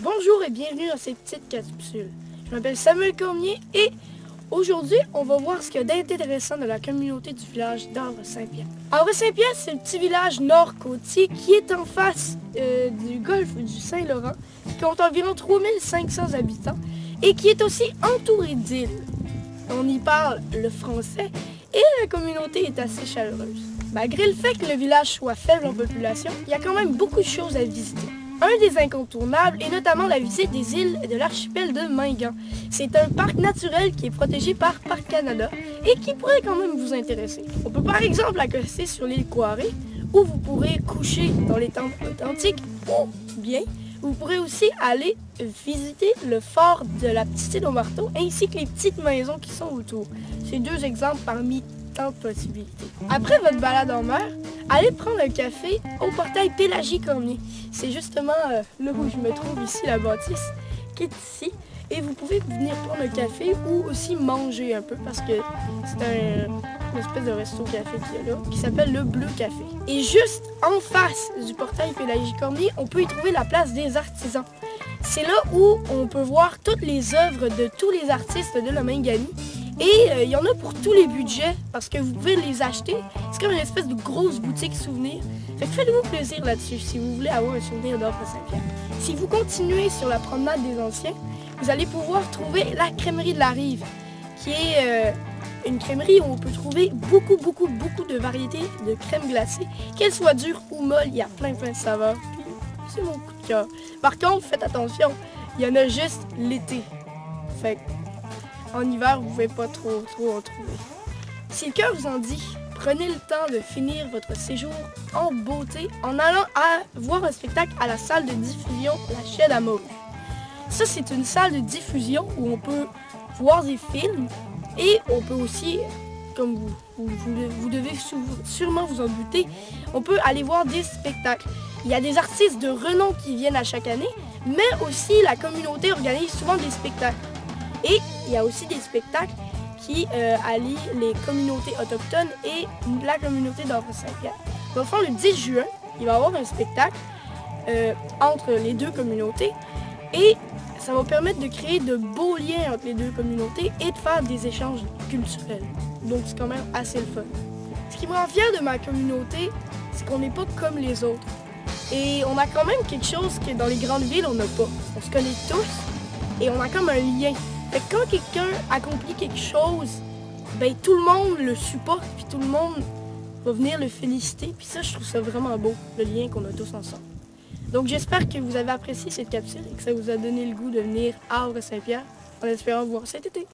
Bonjour et bienvenue dans cette petite capsule. Je m'appelle Samuel Cormier et aujourd'hui, on va voir ce qu'il y a d'intéressant de la communauté du village d'Havre-Saint-Pierre. Havre-Saint-Pierre, c'est un petit village nord-côtier qui est en face du golfe du Saint-Laurent, qui compte environ 3500 habitants et qui est aussi entouré d'îles. On y parle le français et la communauté est assez chaleureuse. Malgré le fait que le village soit faible en population, il y a quand même beaucoup de choses à visiter. Un des incontournables est notamment la visite des îles de l'archipel de Mingan. C'est un parc naturel qui est protégé par Parc Canada et qui pourrait quand même vous intéresser. On peut par exemple accoster sur l'île Quarry, où vous pourrez coucher dans les temples authentiques, ou bien vous pourrez aussi aller visiter le fort de la petite île au marteau ainsi que les petites maisons qui sont autour. C'est deux exemples parmi tant de possibilités. Après votre balade en mer, allez prendre un café au portail Pélagie Cormier. C'est justement là où je me trouve ici, la bâtisse qui est ici. Et vous pouvez venir prendre un café ou aussi manger un peu parce que c'est une espèce de resto-café qu'il y a là qui s'appelle le Bleu Café. Et juste en face du portail Pélagie Cormier, on peut y trouver la place des artisans. C'est là où on peut voir toutes les œuvres de tous les artistes de la Mingani. Et il y en a pour tous les budgets parce que vous pouvez les acheter. C'est comme une espèce de grosse boutique souvenir. Fait que faites-vous plaisir là-dessus si vous voulez avoir un souvenir d'Havre-Saint-Pierre. Si vous continuez sur la promenade des Anciens, vous allez pouvoir trouver la crèmerie de la Rive, qui est une crèmerie où on peut trouver beaucoup de variétés de crème glacée. Qu'elles soient dures ou molles, il y a plein de saveurs. C'est mon coup de cœur. Par contre, faites attention, il y en a juste l'été. Fait que en hiver, vous ne pouvez pas trop en trouver. Si le cœur vous en dit, prenez le temps de finir votre séjour en beauté en allant voir un spectacle à la salle de diffusion La Chaîne à Mauve. Ça, c'est une salle de diffusion où on peut voir des films et on peut aussi, comme vous devez sûrement vous en douter, on peut aller voir des spectacles. Il y a des artistes de renom qui viennent à chaque année, mais aussi la communauté organise souvent des spectacles. Et il y a aussi des spectacles qui allient les communautés autochtones et la communauté d'Havre-Saint-Pierre. Dans le fond, le 10 juin, il va y avoir un spectacle entre les deux communautés et ça va permettre de créer de beaux liens entre les deux communautés et de faire des échanges culturels. Donc c'est quand même assez le fun. Ce qui me rend fier de ma communauté, c'est qu'on n'est pas comme les autres. Et on a quand même quelque chose que dans les grandes villes, on n'a pas. On se connaît tous et on a comme un lien. Fait que quand quelqu'un accomplit quelque chose, ben tout le monde le supporte, puis tout le monde va venir le féliciter. Puis ça, je trouve ça vraiment beau, le lien qu'on a tous ensemble. Donc j'espère que vous avez apprécié cette capsule et que ça vous a donné le goût de venir à Havre-Saint-Pierre en espérant vous voir cet été.